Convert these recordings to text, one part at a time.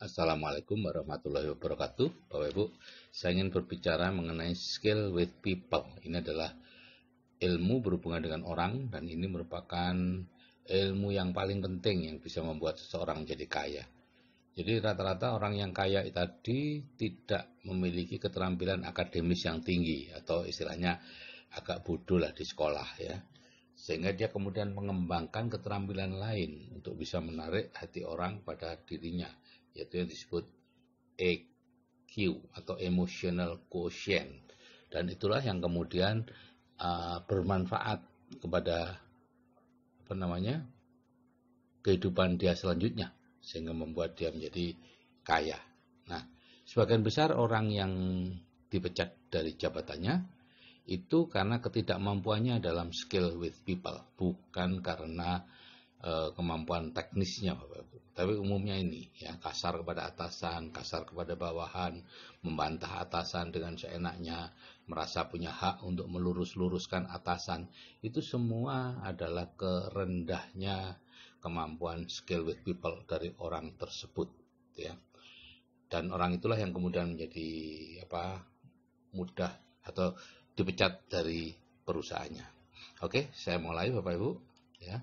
Assalamualaikum warahmatullahi wabarakatuh. Bapak Ibu, saya ingin berbicara mengenai skill with people. Ini adalah ilmu berhubungan dengan orang dan ini merupakan ilmu yang paling penting yang bisa membuat seseorang menjadi kaya. Jadi rata-rata orang yang kaya tadi tidak memiliki keterampilan akademis yang tinggi atau istilahnya agak bodoh lah di sekolah ya. Sehingga dia kemudian mengembangkan keterampilan lain untuk bisa menarik hati orang pada dirinya, yaitu yang disebut EQ atau emotional quotient. Dan itulah yang kemudian bermanfaat kepada kehidupan dia selanjutnya sehingga membuat dia menjadi kaya. Nah, sebagian besar orang yang dipecat dari jabatannya itu karena ketidakmampuannya dalam skill with people, bukan karena kemampuan teknisnya, Bapak Ibu. Tapi umumnya ini ya, kasar kepada atasan, kasar kepada bawahan, membantah atasan dengan seenaknya, merasa punya hak untuk melurus-luruskan atasan. Itu semua adalah kerendahnya kemampuan skill with people dari orang tersebut ya. Dan orang itulah yang kemudian menjadi mudah atau dipecat dari perusahaannya. Oke, saya mulai Bapak Ibu ya.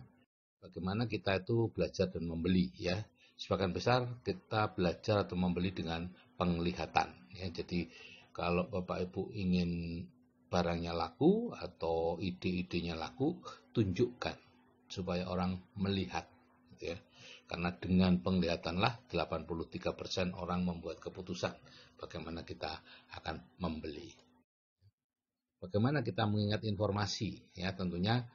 Bagaimana kita itu belajar dan membeli ya. Sebagian besar kita belajar atau membeli dengan penglihatan ya. Jadi kalau Bapak Ibu ingin barangnya laku atau ide-idenya laku, tunjukkan supaya orang melihat gitu ya. Karena dengan penglihatanlah 83% orang membuat keputusan bagaimana kita akan membeli. Bagaimana kita mengingat informasi ya, tentunya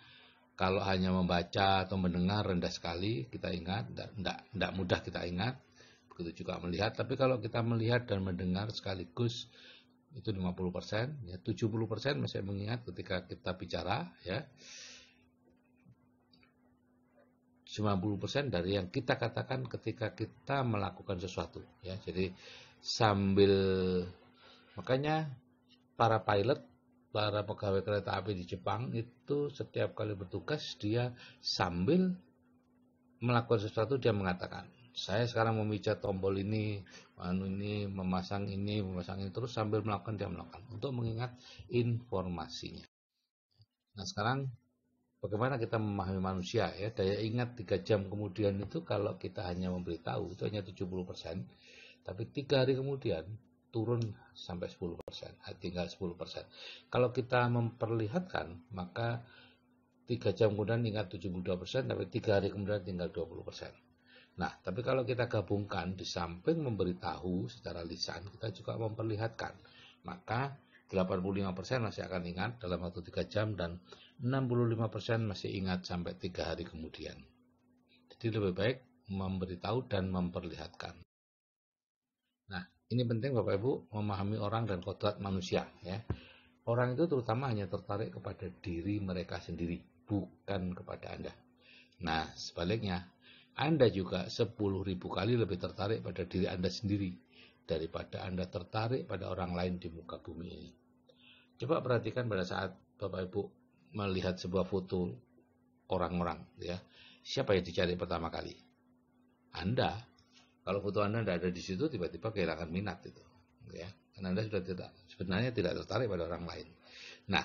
kalau hanya membaca atau mendengar rendah sekali kita ingat, tidak mudah kita ingat. Begitu juga melihat, tapi kalau kita melihat dan mendengar sekaligus itu 50%, ya 70% masih mengingat ketika kita bicara ya. 90% dari yang kita katakan ketika kita melakukan sesuatu ya. Jadi makanya para pilot, para pegawai kereta api di Jepang itu setiap kali bertugas dia sambil melakukan sesuatu dia mengatakan, saya sekarang memijat tombol ini, memasang ini, terus sambil dia melakukan untuk mengingat informasinya. Nah sekarang bagaimana kita memahami manusia ya, daya ingat 3 jam kemudian itu kalau kita hanya memberitahu itu hanya 70%, tapi 3 hari kemudian turun sampai 10%, tinggal 10%. Kalau kita memperlihatkan, maka 3 jam kemudian ingat 72%, tapi 3 hari kemudian tinggal 20%. Nah, tapi kalau kita gabungkan, di samping memberitahu secara lisan, kita juga memperlihatkan. Maka 85% masih akan ingat dalam waktu 3 jam dan 65% masih ingat sampai 3 hari kemudian. Jadi lebih baik memberitahu dan memperlihatkan. Nah, ini penting Bapak Ibu memahami orang dan kodrat manusia ya. Orang itu terutama hanya tertarik kepada diri mereka sendiri, bukan kepada Anda. Nah, sebaliknya, Anda juga 10.000 kali lebih tertarik pada diri Anda sendiri daripada Anda tertarik pada orang lain di muka bumi ini. Coba perhatikan pada saat Bapak Ibu melihat sebuah foto orang-orang ya. Siapa yang dicari pertama kali? Anda. Kalau foto Anda tidak ada di situ, tiba-tiba kehilangan minat itu ya. Karena Anda sudah sebenarnya tidak tertarik pada orang lain. Nah,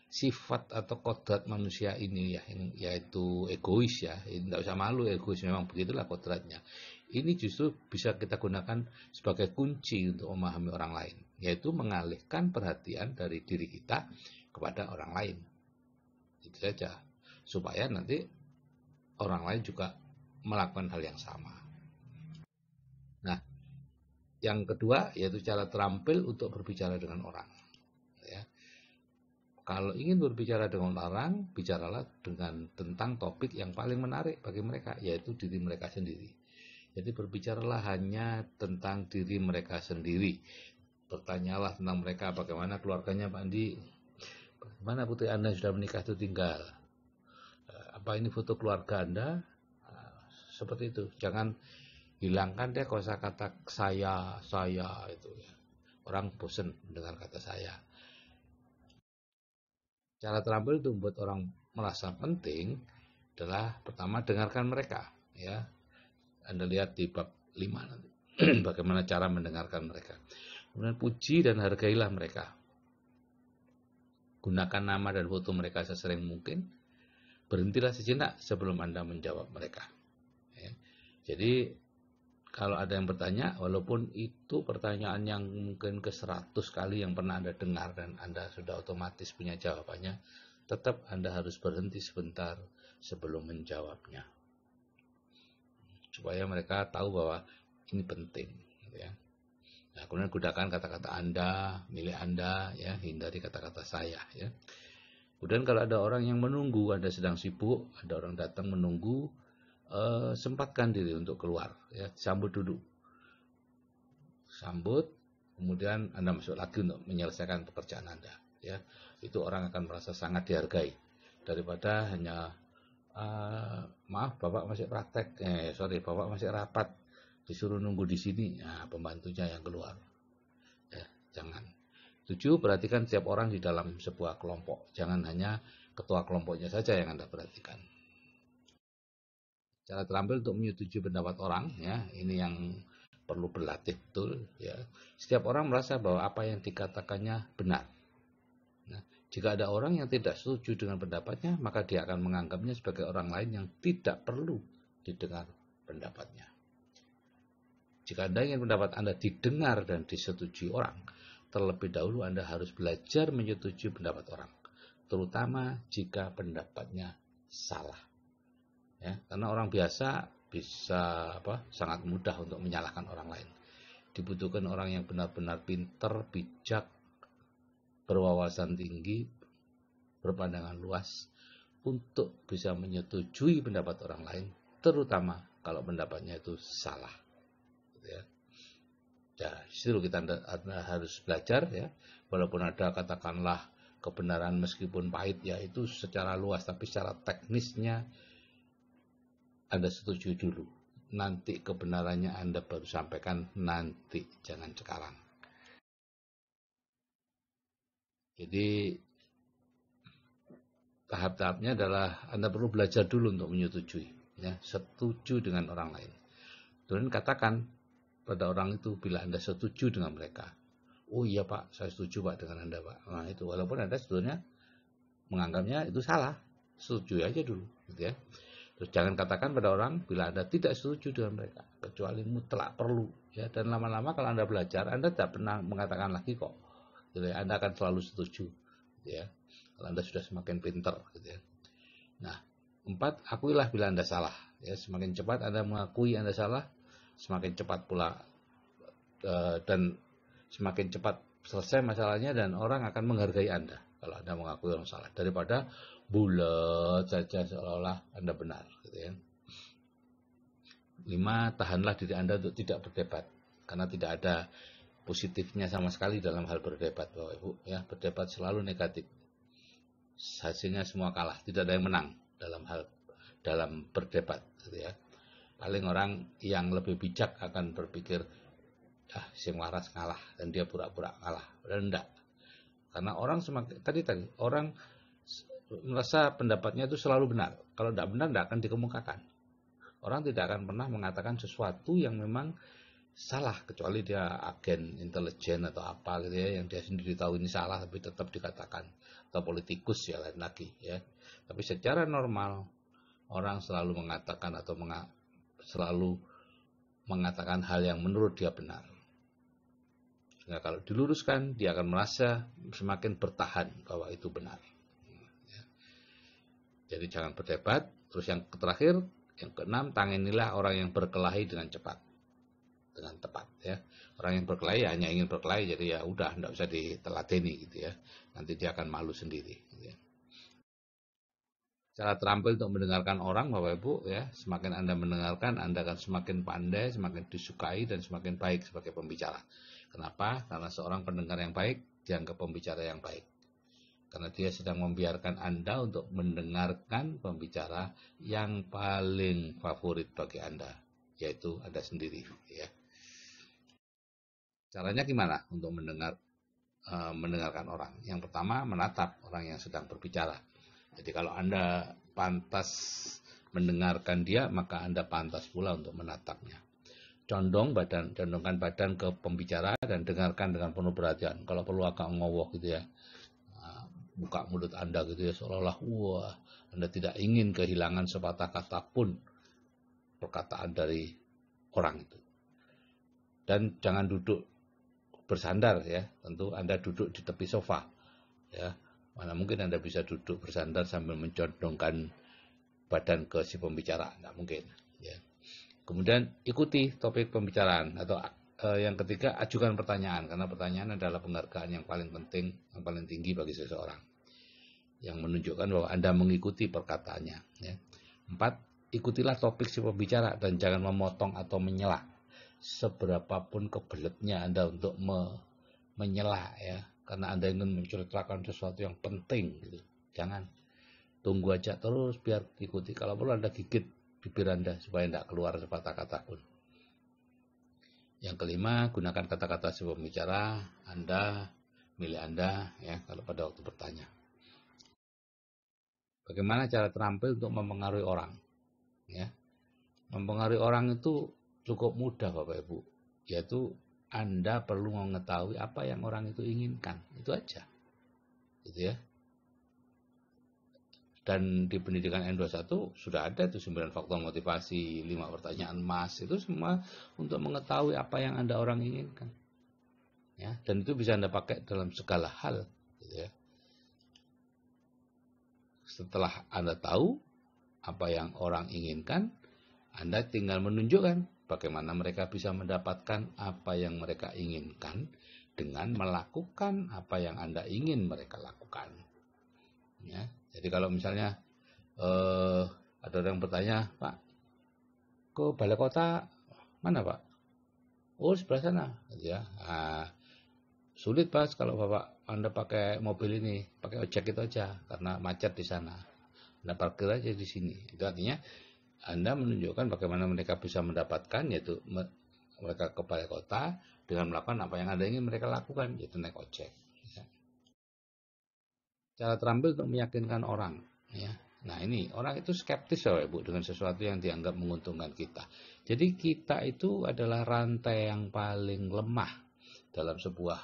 sifat atau kodrat manusia ini ya, yaitu egois ya, tidak usah malu, egois memang begitulah kodratnya. Ini justru bisa kita gunakan sebagai kunci untuk memahami orang lain, yaitu mengalihkan perhatian dari diri kita kepada orang lain. Itu saja, supaya nanti orang lain juga melakukan hal yang sama. Nah, yang kedua yaitu cara terampil untuk berbicara dengan orang. Ya. Kalau ingin berbicara dengan orang, bicaralah tentang topik yang paling menarik bagi mereka, yaitu diri mereka sendiri. Jadi berbicaralah hanya tentang diri mereka sendiri. Bertanyalah tentang mereka, bagaimana keluarganya Pak Andi, bagaimana putri Anda sudah menikah itu tinggal, apa ini foto keluarga Anda, seperti itu. Jangan hilangkan deh kosakata saya itu ya. Orang bosan mendengar kata saya. Cara terampil untuk membuat orang merasa penting adalah pertama dengarkan mereka ya. Anda lihat di bab 5 nanti. Bagaimana cara mendengarkan mereka. Kemudian puji dan hargailah mereka. Gunakan nama dan foto mereka sesering mungkin. Berhentilah sejenak sebelum Anda menjawab mereka. Ya. Jadi kalau ada yang bertanya, walaupun itu pertanyaan yang mungkin ke 100 kali yang pernah Anda dengar dan Anda sudah otomatis punya jawabannya, tetap Anda harus berhenti sebentar sebelum menjawabnya. Supaya mereka tahu bahwa ini penting. Gitu ya. Nah, kemudian gunakan kata-kata Anda, milik Anda, ya, hindari kata-kata saya. Ya. Kemudian kalau ada orang yang menunggu, Anda sedang sibuk, ada orang datang menunggu, sempatkan diri untuk keluar. Ya. Sambut dulu. Sambut, kemudian Anda masuk lagi untuk menyelesaikan pekerjaan Anda. Ya. Itu orang akan merasa sangat dihargai. Daripada hanya, maaf Bapak masih praktek, Bapak masih rapat, disuruh nunggu di sini, nah, pembantunya yang keluar. Ya, jangan. 7. Perhatikan setiap orang di dalam sebuah kelompok. Jangan hanya ketua kelompoknya saja yang Anda perhatikan. Cara terampil untuk menyetujui pendapat orang, ya, ini yang perlu berlatih betul. Ya. Setiap orang merasa bahwa apa yang dikatakannya benar. Nah, jika ada orang yang tidak setuju dengan pendapatnya, maka dia akan menganggapnya sebagai orang lain yang tidak perlu didengar pendapatnya. Jika Anda ingin pendapat Anda didengar dan disetujui orang, terlebih dahulu Anda harus belajar menyetujui pendapat orang, terutama jika pendapatnya salah. Ya, karena orang biasa bisa sangat mudah untuk menyalahkan orang lain. Dibutuhkan orang yang benar-benar pintar, bijak, berwawasan tinggi, berpandangan luas untuk bisa menyetujui pendapat orang lain, terutama kalau pendapatnya itu salah. Ya, disitu kita harus belajar, ya. Walaupun ada katakanlah kebenaran meskipun pahit, ya itu secara luas, tapi secara teknisnya Anda setuju dulu. Nanti kebenarannya Anda baru sampaikan nanti, jangan sekarang. Jadi tahap-tahapnya adalah Anda perlu belajar dulu untuk menyetujui, ya, setuju dengan orang lain. Kemudian katakan pada orang itu bila Anda setuju dengan mereka. Oh iya Pak, saya setuju Pak dengan Anda Pak. Nah itu, walaupun Anda sebetulnya menganggapnya itu salah, setuju aja dulu, gitu ya. Terus jangan katakan pada orang bila Anda tidak setuju dengan mereka, kecuali mutlak perlu, ya. Dan lama-lama kalau Anda belajar, Anda tidak pernah mengatakan lagi kok, gitu ya. Anda akan selalu setuju, gitu ya. Kalau Anda sudah semakin pintar, gitu ya. Nah, 4, akuilah bila Anda salah, ya. Semakin cepat Anda mengakui Anda salah, semakin cepat pula dan semakin cepat selesai masalahnya, dan orang akan menghargai Anda kalau Anda mengakui orang salah, daripada bulat saja seolah-olah Anda benar, gitu ya. 5, tahanlah diri Anda untuk tidak berdebat, karena tidak ada positifnya sama sekali dalam hal berdebat, Bapak Ibu, ya. Berdebat selalu negatif, hasilnya semua kalah, tidak ada yang menang dalam berdebat, gitu ya. Paling orang yang lebih bijak akan berpikir, sing waras ngalah, dan dia pura-pura ngalah. Dan enggak. Karena orang semakin orang merasa pendapatnya itu selalu benar. Kalau enggak benar, enggak akan dikemukakan. Orang tidak akan pernah mengatakan sesuatu yang memang salah, kecuali dia agen intelijen atau apa gitu ya, yang dia sendiri tahu ini salah tapi tetap dikatakan, atau politikus ya lain lagi, ya. Tapi secara normal orang selalu mengatakan atau selalu mengatakan hal yang menurut dia benar. Sehingga kalau diluruskan, dia akan merasa semakin bertahan bahwa itu benar. Jadi jangan berdebat. Terus yang terakhir, yang ke-6, tanganilah orang yang berkelahi dengan cepat, dengan tepat, ya. Orang yang berkelahi hanya ingin berkelahi, jadi ya udah, enggak usah diteladeni, gitu ya. Nanti dia akan malu sendiri, gitu ya. Cara terampil untuk mendengarkan orang, Bapak Ibu, ya. Semakin Anda mendengarkan, Anda akan semakin pandai, semakin disukai, dan semakin baik sebagai pembicara. Kenapa? Karena seorang pendengar yang baik dianggap pembicara yang baik. Karena dia sedang membiarkan Anda untuk mendengarkan pembicara yang paling favorit bagi Anda, yaitu Anda sendiri, ya. Caranya gimana untuk mendengarkan orang? Yang pertama, menatap orang yang sedang berbicara. Jadi kalau Anda pantas mendengarkan dia, maka Anda pantas pula untuk menatapnya. condongkan badan ke pembicara dan dengarkan dengan penuh perhatian. Kalau perlu agak ngowoh gitu ya. Buka mulut Anda gitu ya, seolah-olah wah, Anda tidak ingin kehilangan sepatah kata pun perkataan dari orang itu. Dan jangan duduk bersandar ya, tentu Anda duduk di tepi sofa ya. Mana mungkin Anda bisa duduk bersandar sambil mencondongkan badan ke si pembicara, nggak mungkin ya. Kemudian ikuti topik pembicaraan, atau yang ketiga, ajukan pertanyaan, karena pertanyaan adalah penghargaan yang paling penting, yang paling tinggi bagi seseorang, yang menunjukkan bahwa Anda mengikuti perkataannya ya. 4, ikutilah topik si pembicara dan jangan memotong atau menyela. Seberapapun kebeletnya Anda untuk menyela ya, karena Anda ingin menceritakan sesuatu yang penting gitu. Jangan, tunggu aja terus biar ikuti. Kalau perlu Anda gigit bibir Anda supaya tidak keluar sepatah kata pun. Yang kelima, gunakan kata-kata si pembicara, Anda, milih Anda ya kalau pada waktu bertanya. Bagaimana cara terampil untuk mempengaruhi orang? Ya, mempengaruhi orang itu cukup mudah Bapak Ibu, yaitu Anda perlu mengetahui apa yang orang itu inginkan, itu aja, gitu ya. Dan di pendidikan N21 sudah ada itu 9 faktor motivasi, 5 pertanyaan emas, itu semua untuk mengetahui apa yang orang inginkan. Ya, dan itu bisa Anda pakai dalam segala hal, gitu ya. Setelah Anda tahu apa yang orang inginkan, Anda tinggal menunjukkan bagaimana mereka bisa mendapatkan apa yang mereka inginkan dengan melakukan apa yang Anda ingin mereka lakukan. Ya. Jadi kalau misalnya ada orang bertanya, Pak, ke balai kota mana Pak? Oh sebelah sana, gitu ya. Nah, sulit Pak kalau Bapak Anda pakai mobil ini, pakai ojek itu aja karena macet di sana. Anda parkir aja di sini. Itu artinya Anda menunjukkan bagaimana mereka bisa mendapatkan, yaitu mereka ke balai kota dengan melakukan apa yang Anda ingin mereka lakukan, yaitu naik ojek. Ya. Cara terampil untuk meyakinkan orang. Ya. Nah ini, orang itu skeptis ya Ibu dengan sesuatu yang dianggap menguntungkan kita. Jadi kita itu adalah rantai yang paling lemah dalam sebuah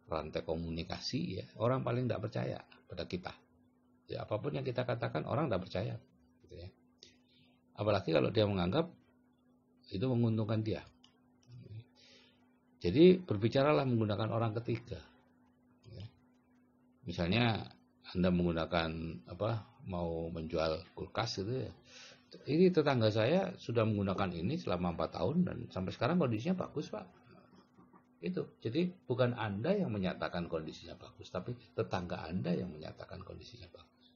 rantai komunikasi ya. Orang paling tidak percaya pada kita. Ya, apapun yang kita katakan orang tidak percaya. Gitu ya. Apalagi kalau dia menganggap itu menguntungkan dia. Jadi berbicaralah menggunakan orang ketiga. Ya. Misalnya Anda menggunakan mau menjual kulkas gitu ya. Ini tetangga saya sudah menggunakan ini selama 4 tahun dan sampai sekarang kondisinya bagus Pak. Itu. Jadi bukan Anda yang menyatakan kondisinya bagus, tapi tetangga Anda yang menyatakan kondisinya bagus.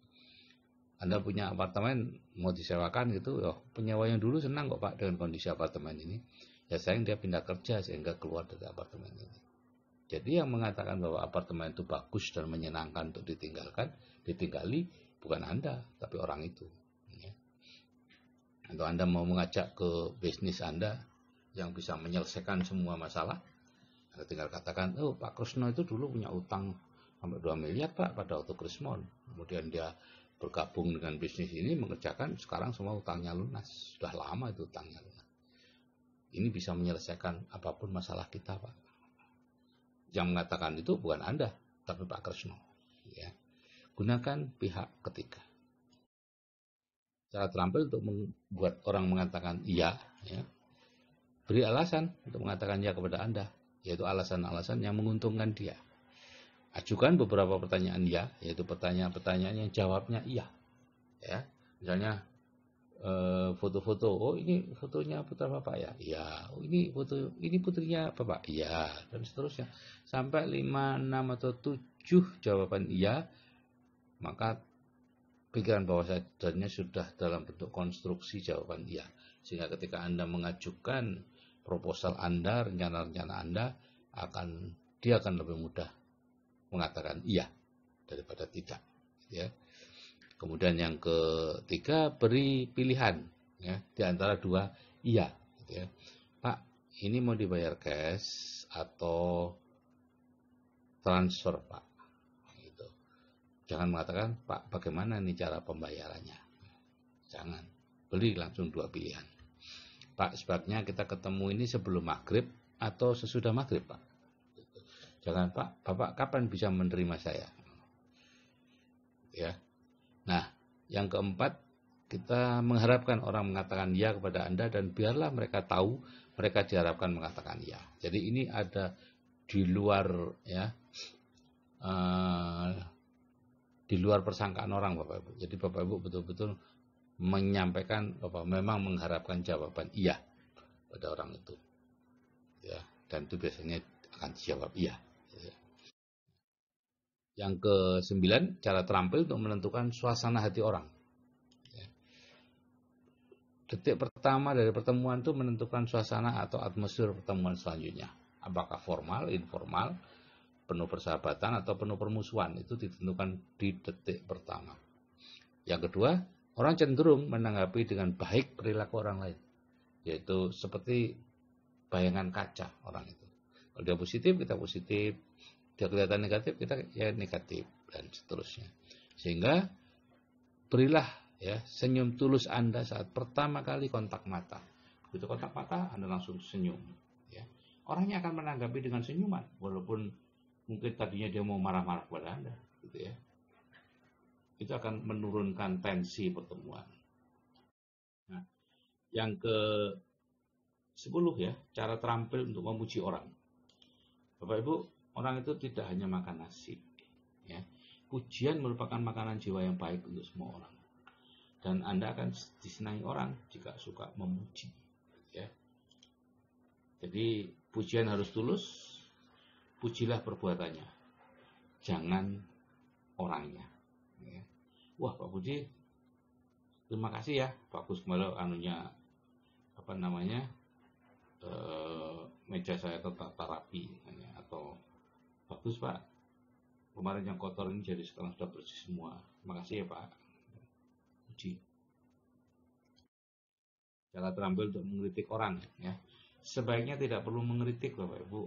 Anda punya apartemen mau disewakan gitu, penyewa yang dulu senang kok Pak dengan kondisi apartemen ini. Ya sayang dia pindah kerja sehingga keluar dari apartemen ini. Jadi yang mengatakan bahwa apartemen itu bagus dan menyenangkan untuk ditinggali bukan Anda, tapi orang itu. Ya. Atau Anda mau mengajak ke bisnis Anda yang bisa menyelesaikan semua masalah, Anda tinggal katakan, oh Pak Krusno itu dulu punya utang sampai 2 miliar Pak pada waktu Krismon. Kemudian dia bergabung dengan bisnis ini, mengerjakan, sekarang semua utangnya lunas. Sudah lama itu utangnya lunas. Ini bisa menyelesaikan apapun masalah kita Pak. Yang mengatakan itu bukan Anda, tapi Pak Krusno. Ya. Gunakan pihak ketiga. Cara terampil untuk membuat orang mengatakan iya, ya. Beri alasan untuk mengatakan iya kepada Anda, yaitu alasan-alasan yang menguntungkan dia. Ajukan beberapa pertanyaan iya, yaitu pertanyaan-pertanyaan yang jawabnya iya. Ya. Misalnya foto-foto, oh ini fotonya putra Bapak ya, iya. Oh, ini putrinya Bapak, iya, dan seterusnya sampai 5, 6 atau 7 jawaban iya, maka pikiran bawah sadarnya sudah dalam bentuk konstruksi jawaban iya, sehingga ketika Anda mengajukan proposal Anda, rencana-rencana Anda, dia akan lebih mudah mengatakan iya daripada tidak, ya. Kemudian yang ketiga, beri pilihan ya, di antara 2 iya. Gitu ya. Pak, ini mau dibayar cash atau transfer Pak. Gitu. Jangan mengatakan Pak, bagaimana nih cara pembayarannya. Jangan, beri langsung 2 pilihan. Pak, sebaiknya kita ketemu ini sebelum maghrib atau sesudah maghrib, Pak. Jangan, Pak, Bapak kapan bisa menerima saya? Ya. Nah, yang keempat, kita mengharapkan orang mengatakan ya kepada Anda, dan biarlah mereka tahu mereka diharapkan mengatakan ya. Jadi ini ada di luar ya, di luar persangkaan orang, Bapak Ibu. Jadi Bapak Ibu betul-betul menyampaikan bahwa memang mengharapkan jawaban iya pada orang itu. Ya, dan itu biasanya akan dijawab iya. Yang ke-9, cara terampil untuk menentukan suasana hati orang. Detik pertama dari pertemuan itu menentukan suasana atau atmosfer pertemuan selanjutnya. Apakah formal, informal, penuh persahabatan, atau penuh permusuhan. Itu ditentukan di detik pertama. Yang kedua, orang cenderung menanggapi dengan baik perilaku orang lain. Yaitu seperti bayangan kaca orang itu. Kalau dia positif, kita positif. Dia kelihatan negatif, kita ya negatif. Dan seterusnya. Sehingga berilah ya senyum tulus Anda saat pertama kali kontak mata. Begitu kontak mata, Anda langsung senyum. Ya. Orangnya akan menanggapi dengan senyuman, walaupun mungkin tadinya dia mau marah-marah kepada Anda, gitu ya. Itu akan menurunkan tensi pertemuan. Nah, yang ke-10 ya, cara terampil untuk memuji orang. Bapak Ibu, orang itu tidak hanya makan nasi. Ya. Pujian merupakan makanan jiwa yang baik untuk semua orang. Dan Anda akan disenangi orang jika suka memuji. Ya. Jadi pujian harus tulus, pujilah perbuatannya, jangan orangnya. Ya. Wah, Pak Budi, terima kasih ya, bagus kemarin anunya apa namanya meja saya tertata rapi, atau bagus Pak, kemarin yang kotor ini jadi sekarang sudah bersih semua. Terima kasih ya Pak. Puji. Cara terampil untuk mengkritik orang ya. Sebaiknya tidak perlu mengkritik Bapak Ibu.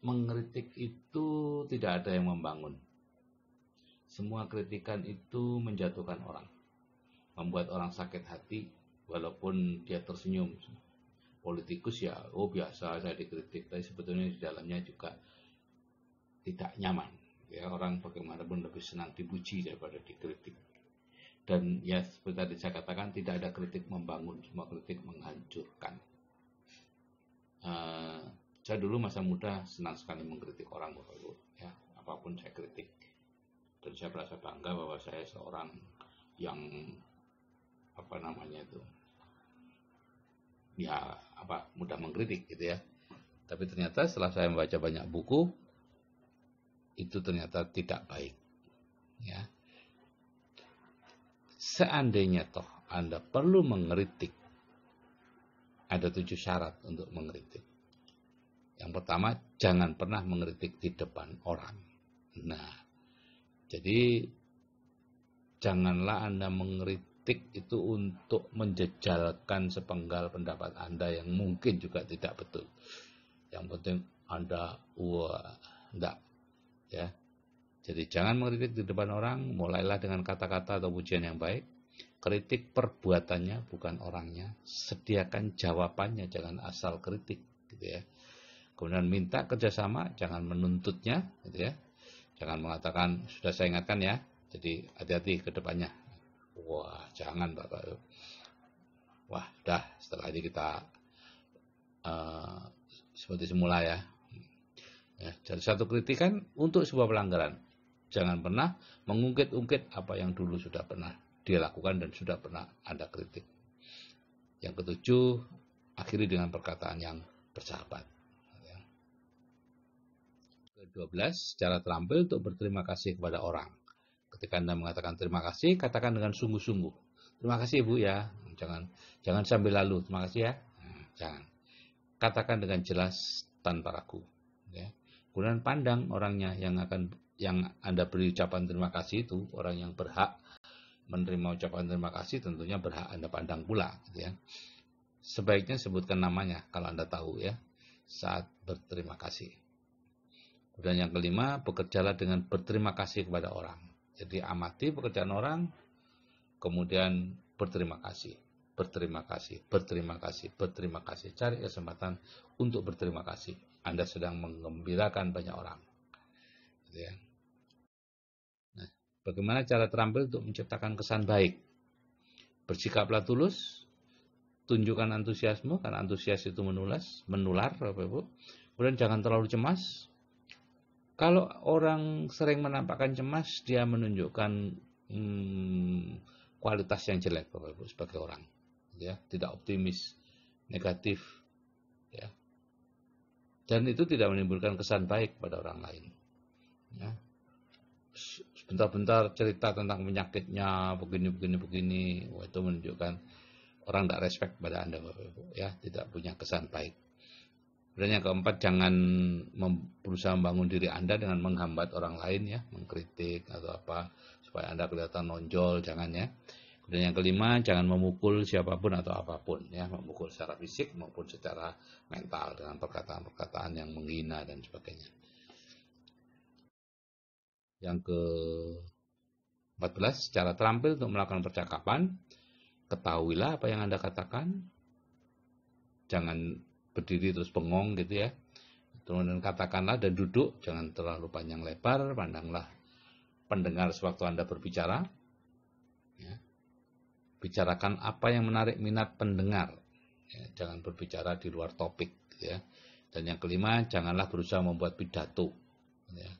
Mengkritik itu tidak ada yang membangun. Semua kritikan itu menjatuhkan orang, membuat orang sakit hati walaupun dia tersenyum. Politikus ya, oh biasa saya dikritik, tapi sebetulnya di dalamnya juga tidak nyaman. Ya, orang bagaimanapun lebih senang dipuji daripada dikritik. Dan ya seperti tadi saya katakan, tidak ada kritik membangun, semua kritik menghancurkan. Saya dulu masa muda senang sekali mengkritik orang, Bapak Ibu. Ya, apapun saya kritik. Dan saya merasa bangga bahwa saya seorang yang apa namanya itu, ya apa mudah mengkritik gitu ya. Tapi ternyata setelah saya membaca banyak buku, itu ternyata tidak baik. Ya. Seandainya toh Anda perlu mengkritik, ada 7 syarat untuk mengkritik. Yang pertama, jangan pernah mengkritik di depan orang. Nah, jadi janganlah Anda mengkritik itu untuk menjejalkan sepenggal pendapat Anda yang mungkin juga tidak betul. Yang penting Anda enggak ya. Jadi jangan mengkritik di depan orang, mulailah dengan kata-kata atau pujian yang baik. Kritik perbuatannya bukan orangnya. Sediakan jawabannya, jangan asal kritik gitu ya. Kemudian minta kerjasama, jangan menuntutnya gitu ya. Jangan mengatakan sudah saya ingatkan ya. Jadi hati-hati ke depannya. Wah, jangan Bapak. Wah, dah setelah ini kita seperti semula ya. Ya, jadi satu kritikan untuk sebuah pelanggaran. Jangan pernah mengungkit-ungkit apa yang dulu sudah pernah dia lakukan dan sudah pernah Anda kritik. Yang ke-7, akhiri dengan perkataan yang bersahabat. Ke-12, cara terampil untuk berterima kasih kepada orang. Ketika Anda mengatakan terima kasih, katakan dengan sungguh-sungguh. Terima kasih Ibu ya. Jangan sambil lalu. Terima kasih ya. Jangan. Katakan dengan jelas tanpa ragu. Ya. Kemudian pandang orangnya yang Anda beri ucapan terima kasih itu, orang yang berhak menerima ucapan terima kasih tentunya berhak Anda pandang pula. Gitu ya. Sebaiknya sebutkan namanya kalau Anda tahu ya saat berterima kasih. Dan yang kelima, bekerjalah dengan berterima kasih kepada orang. Jadi amati pekerjaan orang, kemudian berterima kasih. berterima kasih, berterima kasih, berterima kasih. Cari kesempatan untuk berterima kasih. Anda sedang menggembirakan banyak orang. Gitu ya. Nah, bagaimana cara terampil untuk menciptakan kesan baik? Bersikaplah tulus, tunjukkan antusiasme, karena antusias itu menular, Bapak Ibu. Kemudian jangan terlalu cemas. Kalau orang sering menampakkan cemas, dia menunjukkan kualitas yang jelek, Bapak Ibu, sebagai orang. Ya, tidak optimis, negatif, ya. Dan itu tidak menimbulkan kesan baik pada orang lain. Ya. Sebentar-bentar cerita tentang penyakitnya, begini, itu menunjukkan orang tidak respect pada Anda, Bapak Ibu, ya, tidak punya kesan baik. Dan yang keempat, jangan berusaha membangun diri Anda dengan menghambat orang lain, ya, mengkritik atau apa, supaya Anda kelihatan nonjol, jangan, ya. Dan yang kelima, jangan memukul siapapun atau apapun, ya, memukul secara fisik maupun secara mental dengan perkataan-perkataan yang menghina dan sebagainya. Yang ke-14, cara terampil untuk melakukan percakapan, ketahuilah apa yang Anda katakan, jangan berdiri terus bengong gitu, ya. Kemudian katakanlah dan duduk, jangan terlalu panjang lebar, pandanglah pendengar sewaktu Anda berbicara, ya. Bicarakan apa yang menarik minat pendengar, ya, jangan berbicara di luar topik, ya. Dan yang kelima, janganlah berusaha membuat pidato, ya,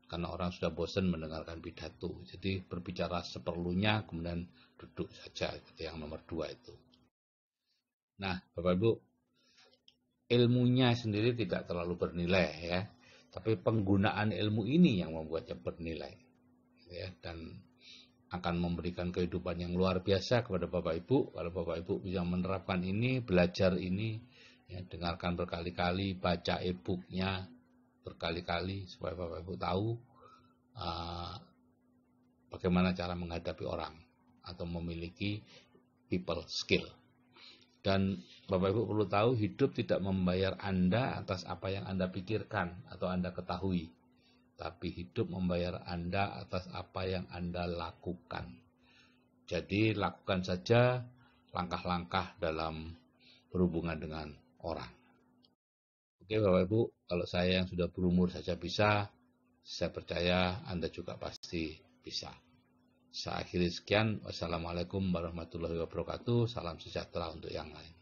karena orang sudah bosan mendengarkan pidato. Jadi berbicara seperlunya, kemudian duduk saja, gitu, yang nomor 2 itu. Nah, Bapak Ibu, ilmunya sendiri tidak terlalu bernilai, ya, tapi penggunaan ilmu ini yang membuatnya bernilai, ya, dan akan memberikan kehidupan yang luar biasa kepada Bapak Ibu kalau Bapak Ibu bisa menerapkan ini, belajar ini, ya, dengarkan berkali-kali, baca e-booknya berkali-kali supaya Bapak Ibu tahu bagaimana cara menghadapi orang atau memiliki people skill. Dan Bapak Ibu perlu tahu, hidup tidak membayar Anda atas apa yang Anda pikirkan atau Anda ketahui, tapi hidup membayar Anda atas apa yang Anda lakukan. Jadi lakukan saja langkah-langkah dalam berhubungan dengan orang. Oke Bapak Ibu, kalau saya yang sudah berumur saja bisa, saya percaya Anda juga pasti bisa. Saya akhiri sekian. Wassalamualaikum warahmatullahi wabarakatuh. Salam sejahtera untuk yang lain.